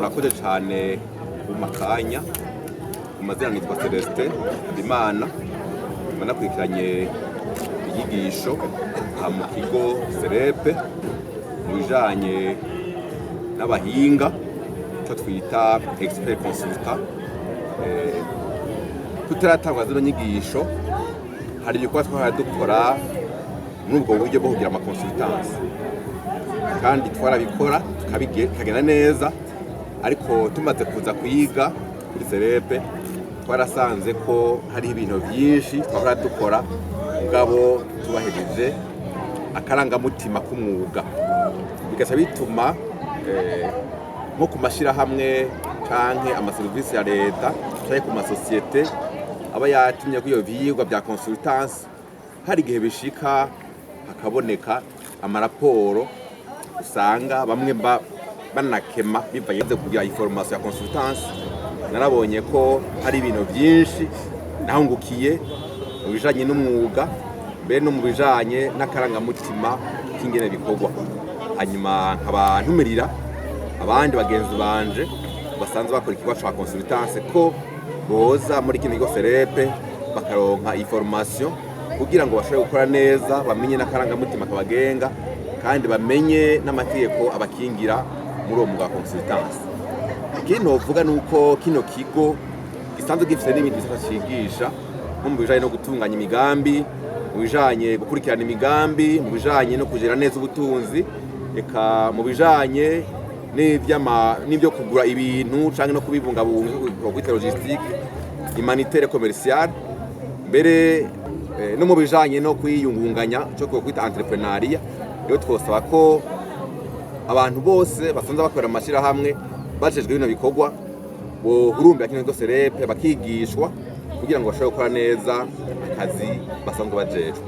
murakoze cyane mu makanya mu mazina nitwa Celestin Habimana nakurikiranye inyigisho mu kigo Serepe mu bijanye n'abahinga cyo twita expert consultant. Tutaratangwa zino nyigisho hari ibikorwa twaradukora muri ubwo buryo bwo kugira ama consultants kandi twarabikora tukagenda neza, ariko tumaze kuza kuyiga kuri Serepe twarasanze ko hari ibintu byinshi twahora dukora mugabo tubahejeje akarangamutima k'umwuga, bigaca bituma nko ku mashyirahamwe canke amaserivisi ya leta canke ku masosiyete aba yatumye ko iyo vyigwa bya consultance hari igihe bishika hakaboneka amaraporo usanga bamwe banakema bivanye kugira information ya consultance. Narabonye ko hari ibintu byinshi nahungukiye mu bijanye n'umwuga mbere no mu bijanye n'akarangamutima k'ingene bikorwa, hanyuma nkaba ntumirira abandi bagenzi banje basanzwe bakora ikigo ca consultance ko boza muri kino kigo Serepe bakaronka information kugira ngo bashobore gukora neza, bamenye n'akarangamutima kabagenga kandi bamenye n'amategeko abakingira muri uwo mwuga wa consultance. Ikindi novuga nuko kino kigo gisanzwe gifite n'ibindi bisashigisha nko mu bijanye no gutunganya imigambi, mu bijanye gukurikirana imigambi, mu bijanye no kugera neza ubutunzi, eka mu bijanye n'ibyo kugura ibintu canke no kubibungabunga kwita logistique humanitaire commerciale, mbere no mu bijanye no kwiyungunganya cyo kwita entrepreneuria. Rero twosaba ko abantu bose basanzwe bakorera amashirahamwe bajejwe bino bikorwa bohurumbira kino kigo Serepe bakigishwa kugira ngo bashobore gukora neza akazi basanzwe bajejwe.